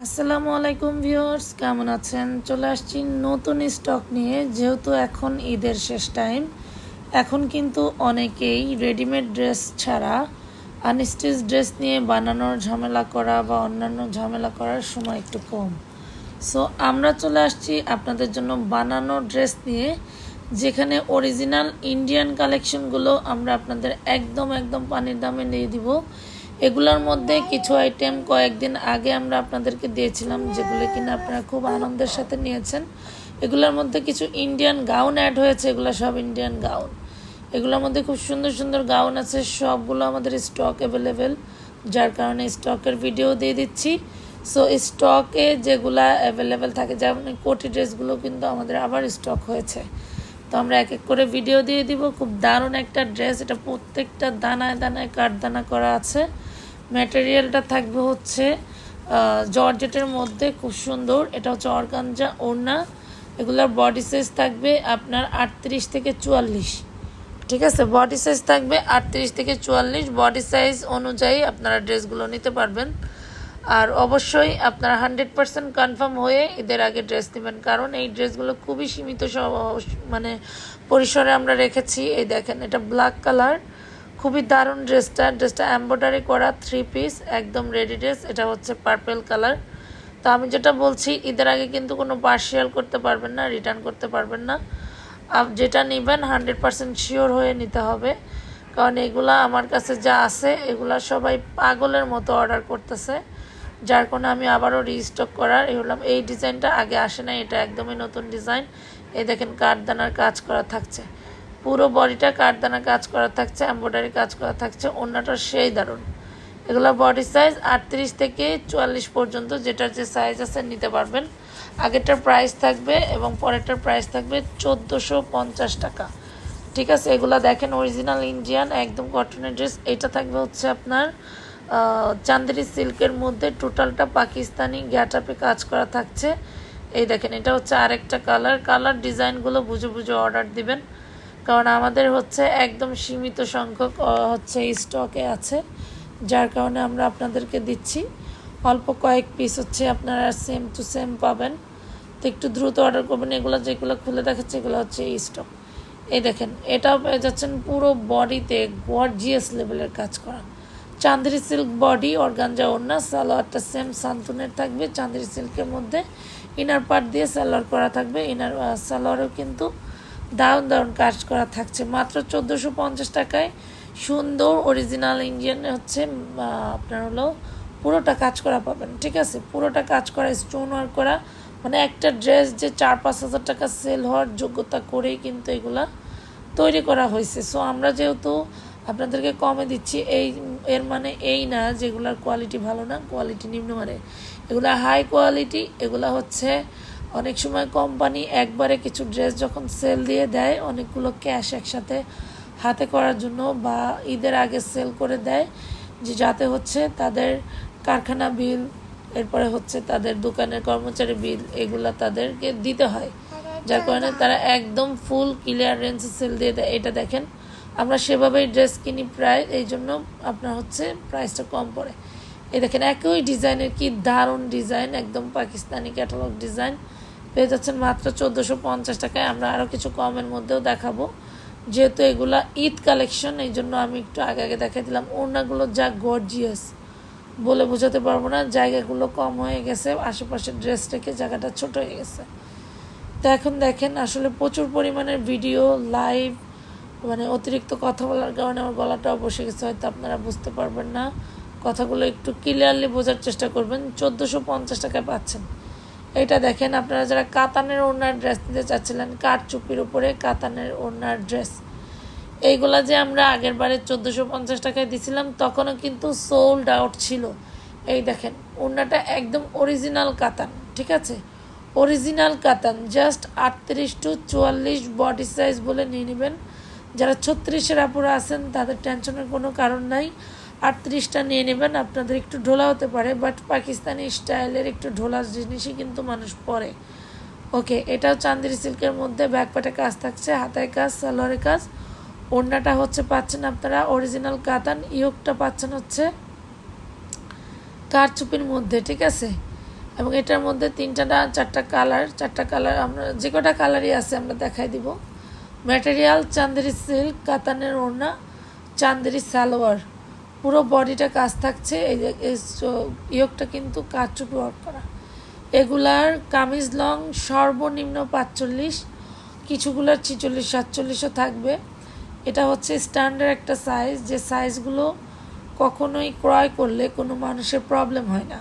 আসসালামু আলাইকুম ভিউয়ার্স, কেমন আছেন? চলে আসছি নতুন স্টক নিয়ে। যেহেতু এখন ঈদের শেষ টাইম, এখন কিন্তু অনেকেই রেডিমেড ড্রেস ছাড়া আনস্টিচ ড্রেস নিয়ে বানানোর ঝামেলা করা বা অন্যান্য ঝামেলা করার সময় একটু কম। সো আমরা চলে আসছি আপনাদের জন্য বানানো ড্রেস নিয়ে, যেখানে অরিজিনাল ইন্ডিয়ান কালেকশনগুলো আমরা আপনাদের একদম পানির দামে দিয়ে দিব। এগুলোর মধ্যে কিছু আইটেম কয়েকদিন আগে আমরা আপনাদেরকে দিয়েছিলাম, যেগুলো কিনা আপনারা খুব আনন্দের সাথে নিয়েছেন। এগুলোর মধ্যে কিছু ইন্ডিয়ান গাউন অ্যাড হয়েছে, এগুলো সব ইন্ডিয়ান গাউন। এগুলোর মধ্যে খুব সুন্দর গাউন আছে, সবগুলো আমাদের স্টক অ্যাভেলেবেল, যার কারণে স্টকের ভিডিও দিয়ে দিচ্ছি। সো স্টকে যেগুলা অ্যাভেলেবেল থাকে, যেমন কোটি ড্রেসগুলো কিন্তু আমাদের আবার স্টক হয়েছে, তো আমরা এক এক করে ভিডিও দিয়ে দিব। খুব দারুণ একটা ড্রেস, এটা প্রত্যেকটা দানায় কাঠদানা করা আছে। ম্যাটেরিয়ালটা থাকবে হচ্ছে জর্জেটের মধ্যে, খুব সুন্দর। এটা হচ্ছে অর্গানজা ওড়না। এগুলোর বডি সাইজ থাকবে আপনার 38 থেকে 44, ঠিক আছে? বডি সাইজ থাকবে 38 থেকে 44। বডি সাইজ অনুযায়ী আপনারা ড্রেসগুলো নিতে পারবেন। আর অবশ্যই আপনারা 100% কনফার্ম হয়ে ঈদের আগে ড্রেস নেবেন, কারণ এই ড্রেসগুলো খুবই সীমিত মানে পরিসরে আমরা রেখেছি। এই দেখেন, এটা ব্ল্যাক কালার, খুবই দারুণ ড্রেসটা এমব্রয়ডারি করা 3 পিস, একদম রেডি ড্রেস। এটা হচ্ছে পার্পল কালার। তো আমি যেটা বলছি, ঈদের আগে কিন্তু কোনো পার্সিয়াল করতে পারবেন না, রিটার্ন করতে পারবেন না। যেটা নেবেন 100% শিওর হয়ে নিতে হবে, কারণ এগুলা আমার কাছে যা আছে এগুলা সবাই পাগলের মতো অর্ডার করতেছে, যার কারণে আমি আবারও রিস্টক করার হলাম। এই ডিজাইনটা আগে আসে না, এটা একদমই নতুন ডিজাইন। এই দেখেন, কাঠদানার কাজ করা থাকছে, পুরো বডিটা কাঠদানা কাজ করা থাকছে, এমব্রয়ডারি কাজ করা থাকছে। ওড়নাটা সেই দারুণ। এগুলো বডি সাইজ 38 থেকে 44 পর্যন্ত, যেটার যে সাইজ আছে নিতে পারবেন। আগেরটার প্রাইস থাকবে এবং পরেরটার প্রাইস থাকবে 1450 টাকা, ঠিক আছে? এগুলা দেখেন, অরিজিনাল ইন্ডিয়ান একদম কটনের ড্রেস। এটা থাকবে হচ্ছে আপনার চান্দেরি সিল্কের মধ্যে, টোটালটা পাকিস্তানি গ্যাটাপে কাজ করা থাকছে। এই দেখেন, এটা হচ্ছে আরেকটা কালার ডিজাইনগুলো বুঝে অর্ডার দিবেন, কারণ আমাদের হচ্ছে একদম সীমিত সংখ্যক হচ্ছে স্টকে আছে, যার কারণে আমরা আপনাদেরকে দিচ্ছি। অল্প কয়েক পিস হচ্ছে আপনারা সেম টু সেম পাবেন, তো একটু দ্রুত অর্ডার করবেন। যেগুলো খুলে দেখাচ্ছে এগুলো হচ্ছে এই স্টক। এই দেখেন, এটাও পেয়ে যাচ্ছেন পুরো বডিতে গর্জিয়াস লেভেলের কাজ করা চান্দেরি সিল্ক বডি, অর্গানজা ওড়না। সালোয়ারটা সেম সান্তুনের থাকবে চান্দেরি সিল্কের মধ্যে, ইনার পার্ট দিয়ে সালোয়ার করা থাকবে। ইনার সালোয়ারও কিন্তু দারুণ কাজ করা থাকছে। মাত্র 1450 টাকায় সুন্দর অরিজিনাল ইন্ডিয়ান হচ্ছে আপনার হলো পুরোটা কাজ করা পাবেন, ঠিক আছে? পুরোটা কাজ করা, স্টোন ওয়ার্ক করা, মানে একটা ড্রেস যে 4-5 হাজার টাকা সেল হওয়ার যোগ্যতা করেই কিন্তু এগুলা তৈরি করা হয়েছে। সো আমরা যেহেতু আপনাদেরকে কমে দিচ্ছি, এর মানে এই না যেগুলার কোয়ালিটি ভালো না, কোয়ালিটি নিম্নমানের। এগুলা হাই কোয়ালিটি। এগুলা হচ্ছে অনেক সময় কোম্পানি একবারে কিছু ড্রেস যখন সেল দিয়ে দেয়, অনেকগুলো ক্যাশ একসাথে হাতে করার জন্য বা ঈদের আগে সেল করে দেয়, যে যাতে হচ্ছে তাদের কারখানা বিল, এরপরে হচ্ছে তাদের দোকানের কর্মচারী বিল, এগুলা তাদেরকে দিতে হয়, যার কারণে তারা একদম ফুল ক্লিয়ারেন্সে সেল দিয়ে দেয়। এটা দেখেন, আমরা সেভাবেই ড্রেস কিনি প্রায়, এই জন্য আপনার হচ্ছে প্রাইসটা কম পড়ে। এই দেখেন, একই ডিজাইনের কি দারুণ ডিজাইন, একদম পাকিস্তানি ক্যাটালগ ডিজাইন পেয়ে যাচ্ছেন মাত্র 1450 টাকায়। আমরা আরও কিছু কমের মধ্যেও দেখাবো, যেহেতু এগুলা ঈদ কালেকশন, এই জন্য আমি একটু আগে দেখাই দিলাম। ওড়নাগুলো যা গর্জিয়াস বলে বোঝাতে পারবো না, জায়গাগুলো কম হয়ে গেছে, আশেপাশের ড্রেস রেখে জায়গাটা ছোট হয়ে গেছে। তো এখন দেখেন, আসলে প্রচুর পরিমাণের ভিডিও লাইভ, মানে অতিরিক্ত কথা বলার কারণে আমার গলাটাও বসে গেছে, হয়তো আপনারা বুঝতে পারবেন না। কথাগুলো একটু ক্লিয়ারলি বোঝার চেষ্টা করবেন। 1450 টাকায় পাচ্ছেন। এটা দেখেন, আপনারা যারা কাতানের ওড়নার ড্রেস নিতে চাচ্ছিলেন, কাঠচুপির উপরে কাতানের ওড়নার ড্রেস, এইগুলা যে আমরা আগের বারে 1450 টাকায় দিছিলাম, তখনও কিন্তু সোল্ড আউট ছিল। এই দেখেন, ওড়নাটা একদম অরিজিনাল কাতান, ঠিক আছে? অরিজিনাল কাতান, জাস্ট 38 to 44 বডি সাইজ বলে নিয়ে নেবেন। যারা 36-এর আপুরা আছেন তাদের টেনশনের কোনো কারণ নাই, 38টা নিয়ে নেবেন। আপনাদের একটু ঢোলা হতে পারে, বাট পাকিস্তানি স্টাইলের একটু ঢোলা জিনিসই কিন্তু মানুষ পরে। ওকে, এটাও চান্দেরি সিল্কের মধ্যে, ব্যাকপাটে কাজ থাকছে, হাতায় কাজ, সালোয়ারে কাজ। ওড়নাটা হচ্ছে পাচ্ছেন আপনারা অরিজিনাল কাতান, ইয়োগটা পাচ্ছেন হচ্ছে কারচুপির মধ্যে, ঠিক আছে? এবং এটার মধ্যে 3টা না 4টা কালার আমরা যে কটা কালারই আছে আমরা দেখাই দিব। ম্যাটেরিয়াল চান্দেরি সিল্ক, কাতানের ওড়না, চান্দেরি সালোয়ার, পুরো বডিটা কাজ থাকছে। এই যে ইয়োগটা কিন্তু কারচুপি ওয়ার্ক করা। এগুলার কামিজ লং সর্বনিম্ন 45, কিছুগুলার 46 47ও থাকবে। এটা হচ্ছে স্ট্যান্ডার্ড একটা সাইজ, যে সাইজগুলো কখনোই ক্রয় করলে কোনো মানুষের প্রবলেম হয় না,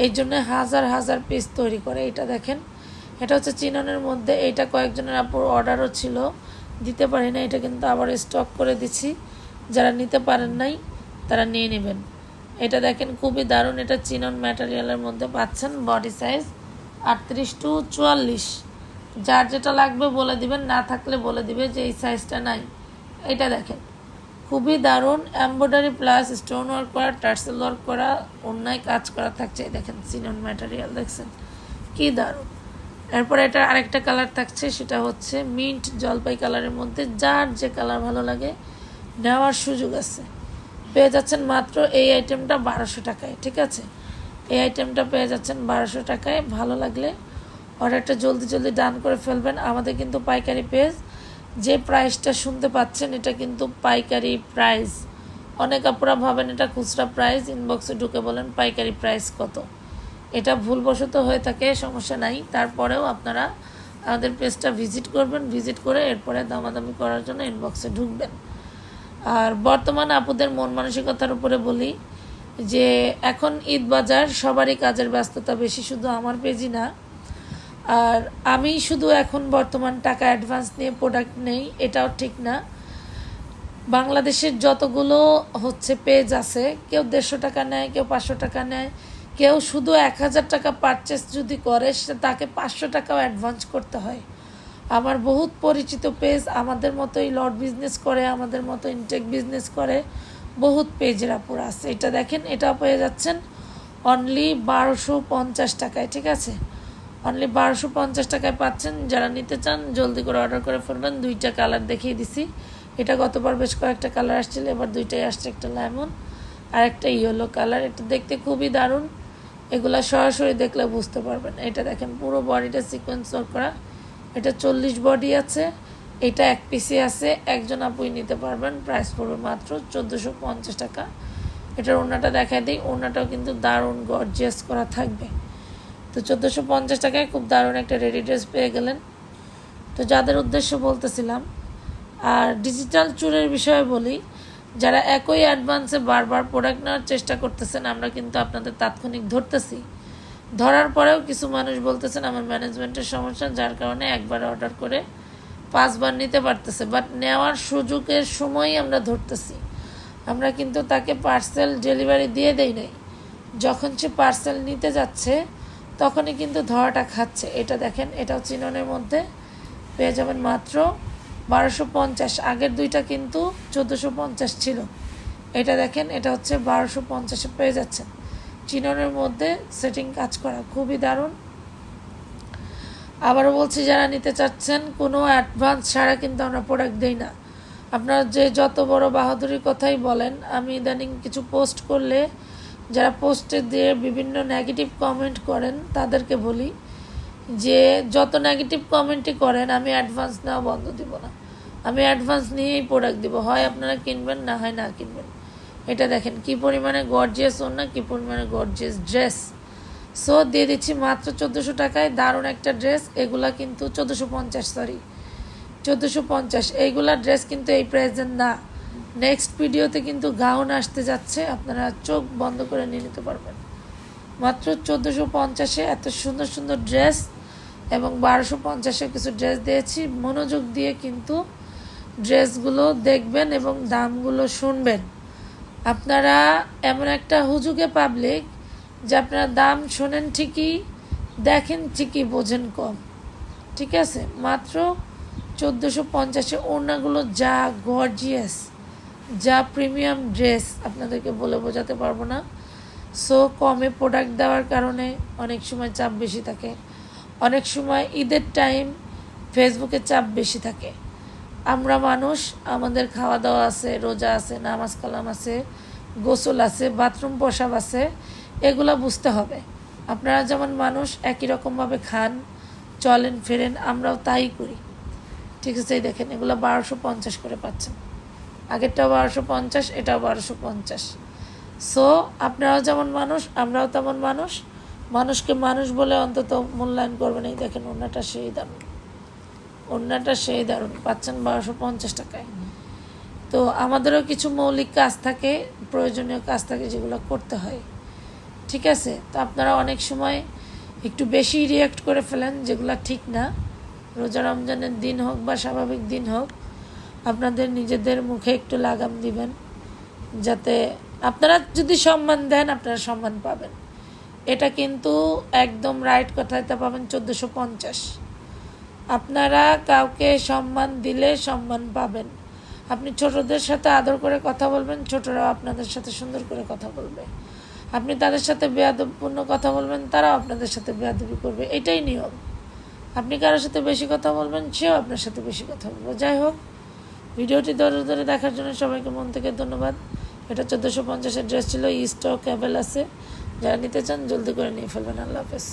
এই জন্য হাজার হাজার পিস তৈরি করে। এটা দেখেন, এটা হচ্ছে চিননের মধ্যে। এটা কয়েকজনের আপুর অর্ডারও ছিল, দিতে পারি না, এটা কিন্তু আবার স্টক করে দিচ্ছি। যারা নিতে পারেন নাই তারা নিয়ে নেবেন। এটা দেখেন খুবই দারুণ, এটা চিনন ম্যাটেরিয়ালের মধ্যে পাচ্ছেন। বডি সাইজ 38 to 44, যার যেটা লাগবে বলে দিবেন, না থাকলে বলে দিবে যে এই সাইজটা নাই। এটা দেখেন খুবই দারুণ, এমব্রয়ডারি প্লাস স্টোন ওয়ার্ক করা, টার্সেল ওয়ার্ক করা, অন্যায় কাজ করা থাকছে। দেখেন চিনন ম্যাটেরিয়াল, দেখছেন কি দারুণ। এরপর এটা আরেকটা কালার থাকছে, সেটা হচ্ছে মিন্ট জলপাই কালারের মধ্যে। যার যে কালার ভালো লাগে নেওয়ার সুযোগ আছে। পেয়ে যাচ্ছেন মাত্র এই আইটেমটা 1200 টাকায়। ঠিক আছে, এই আইটেমটা পেয়ে যাচ্ছেন 1200 টাকায়। ভালো লাগলে অর্ডারটা জলদি জলদি ডান করে ফেলবেন। আমাদের কিন্তু পাইকারি পেজ, যে প্রাইসটা শুনতে পাচ্ছেন এটা কিন্তু পাইকারি প্রাইস। অনেক আপনারা ভাবেন এটা খুচরা প্রাইস, ইনবক্সে ঢুকে বলেন পাইকারি প্রাইস কত। এটা ভুলবশত হয়ে থাকে, সমস্যা নাই। তারপরেও আপনারা আমাদের পেজটা ভিজিট করবেন, ভিজিট করে এরপরে দামাদামি করার জন্য ইনবক্সে ঢুকবেন। আর বর্তমান আপুদের মন মানসিকতার উপরে বলি যে এখন ঈদ বাজার, সবারই কাজের ব্যস্ততা বেশি, শুধু আমার পেজই না। আর আমি শুধু এখন বর্তমান টাকা অ্যাডভান্স নিয়ে প্রোডাক্ট নেই, এটাও ঠিক না। বাংলাদেশের যতগুলো হচ্ছে পেজ আছে, কেউ 150 টাকা নেয়, কেউ 500 টাকা নেয়, কেউ শুধু 1000 টাকা পারচেস যদি করে তাকে 500 টাকাও অ্যাডভান্স করতে হয়। আমার বহুত পরিচিত পেজ আমাদের মতোই লট বিজনেস করে, আমাদের মতো ইনটেক বিজনেস করে, বহুত পেজের আপুরা আছে। এটা দেখেন, এটা পেয়ে যাচ্ছেন অনলি 1250 টাকায়। ঠিক আছে, অনলি 1250 টাকায় পাচ্ছেন। যারা নিতে চান জলদি করে অর্ডার করে ফেলবেন। 2টা কালার দেখিয়ে দিছি। এটা গতবার বেশ কয়েকটা কালার আসছিল, এবার 2টাই আসছে, একটা লেমন আর একটা ইয়েলো কালার। এটা দেখতে খুবই দারুণ, এগুলা সরাসরি দেখলে বুঝতে পারবেন। এটা দেখেন পুরো বডিটা সিকোয়েন্স ওয়ার্ক করা। এটা 40 বডি আছে, এটা এক পিসে আছে, একজন আপুই নিতে পারবেন। প্রাইস পড়বে মাত্র 1450 টাকা। এটার ওড়নাটা দেখাই দিই, ওড়নাটাও কিন্তু দারুণ গর্জিয়াস করা থাকবে। তো 1450 টাকায় খুব দারুণ একটা রেডি ড্রেস পেয়ে গেলেন। তো যাদের উদ্দেশ্য বলতেছিলাম। আর ডিজিটাল চুরের বিষয়ে বলি, যারা একই অ্যাডভান্সে বারবার প্রোডাক্ট নেওয়ার চেষ্টা করতেছেন, আমরা কিন্তু আপনাদের তাৎক্ষণিক ধরতেছি। ধরার পরেও কিছু মানুষ বলতেছেন আমার ম্যানেজমেন্টের সমস্যা, যার কারণে একবার অর্ডার করে 5 বার নিতে পারতেছে, বাট নেওয়ার সুযোগের সময়ই আমরা ধরতেছি। আমরা কিন্তু তাকে পার্সেল ডেলিভারি দিয়ে দেই নাই, যখন সে পার্সেল নিতে যাচ্ছে তখনই কিন্তু ধরাটা খাচ্ছে। এটা দেখেন, এটাও চিননের মধ্যে পেয়ে যাবেন মাত্র 1250। আগের 2টা কিন্তু 1450 ছিল। এটা দেখেন, এটা হচ্ছে 1250-এ পেয়ে যাচ্ছেন। চিননের মধ্যে সেটিং কাজ করা, খুবই দারুণ। আবারও বলছি, যারা নিতে চাচ্ছেন কোনো অ্যাডভান্স ছাড়া কিন্তু আমরা প্রোডাক্ট দেই না। আপনারা যে যত বড় বাহাদুরির কথাই বলেন, আমি ইদানিং কিছু পোস্ট করলে যারা পোস্টে দিয়ে বিভিন্ন নেগেটিভ কমেন্ট করেন তাদেরকে বলি যে যত নেগেটিভ কমেন্টই করেন আমি অ্যাডভান্স নেওয়া বন্ধ দিব না। আমি অ্যাডভান্স নিয়েই প্রোডাক্ট দিব, হয় আপনারা কিনবেন না হয় না কিনবেন। এটা দেখেন কি পরিমাণে গর্জিয়াস ওড়না, কি পরিমাণে গর্জিয়াস ড্রেস। সো দিয়ে দিচ্ছি মাত্র 1400 টাকায় দারুণ একটা ড্রেস। এগুলা কিন্তু 1450 এইগুলা ড্রেস কিন্তু এই প্রাইসের না। নেক্সট ভিডিওতে কিন্তু গাউন আসতে যাচ্ছে, আপনারা চোখ বন্ধ করে নিয়ে নিতে পারবেন। মাত্র 1450-এ এত সুন্দর সুন্দর ড্রেস এবং 1250-এ কিছু ড্রেস দিয়েছি। মনোযোগ দিয়ে কিন্তু ড্রেসগুলো দেখবেন এবং দামগুলো শুনবেন। আপনারা এমন একটা হুজুগে পাবলিক যে আপনারা দাম শোনেন ঠিকই, দেখেন ঠিকই, বোঝেন কম। ঠিক আছে, মাত্র 1450-এ ওড়নাগুলো যা গর্জিয়াস, যা প্রিমিয়াম ড্রেস আপনাদেরকে বলে বোঝাতে পারবো না। সো কমে প্রোডাক্ট দেওয়ার কারণে অনেক সময় চাপ বেশি থাকে, অনেক সময় ঈদের টাইম ফেসবুকে চাপ বেশি থাকে। আমরা মানুষ, আমাদের খাওয়া দাওয়া আছে, রোজা আছে, নামাজ কালাম আছে, গোসল আছে, বাথরুম পোশাক আছে, এগুলা বুঝতে হবে। আপনারা যেমন মানুষ একই রকমভাবে খান, চলেন, ফেরেন, আমরাও তাই করি। ঠিক আছে, দেখেন এগুলো 1250 করে পাচ্ছেন। আগেরটাও 1250, এটাও 1250। সো আপনারাও যেমন মানুষ, আমরাও তেমন মানুষ। মানুষকে মানুষ বলে অন্তত মূল্যায়ন করবেন। এই দেখেন ওড়নাটা সেই দারুণ, ওড়নাটা সেই দারুণ, পাচ্ছেন 1250 টাকায়। তো আমাদেরও কিছু মৌলিক কাজ থাকে, প্রয়োজনীয় কাজ থাকে, যেগুলো করতে হয়। ঠিক আছে, তো আপনারা অনেক সময় একটু বেশি রিয়াক্ট করে ফেলেন, যেগুলো ঠিক না। রোজা রমজানের দিন হোক বা স্বাভাবিক দিন হোক, আপনাদের নিজেদের মুখে একটু লাগাম দিবেন, যাতে আপনারা যদি সম্মান দেন আপনারা সম্মান পাবেন। এটা কিন্তু একদম রাইট কথা, এটা পাবেন 1450। আপনারা কাউকে সম্মান দিলে সম্মান পাবেন। আপনি ছোটদের সাথে আদর করে কথা বলবেন, ছোটরাও আপনাদের সাথে সুন্দর করে কথা বলবে। আপনি তাদের সাথে বেয়াদবপূর্ণ কথা বলবেন, তারাও আপনাদের সাথে বেয়াদবি করবে। এটাই নিয়ম। আপনি কারোর সাথে বেশি কথা বলবেন, সেও আপনার সাথে বেশি কথা বলবে। যাই হোক, ভিডিওটি ধরে ধরে দেখার জন্য সবাইকে মন থেকে ধন্যবাদ। এটা 1450-এর ড্রেস ছিল, স্টক অ্যাভেল আছে। যারা নিতে চান জলদি করে নিয়ে ফেলবেন। আল্লাহ হাফেজ।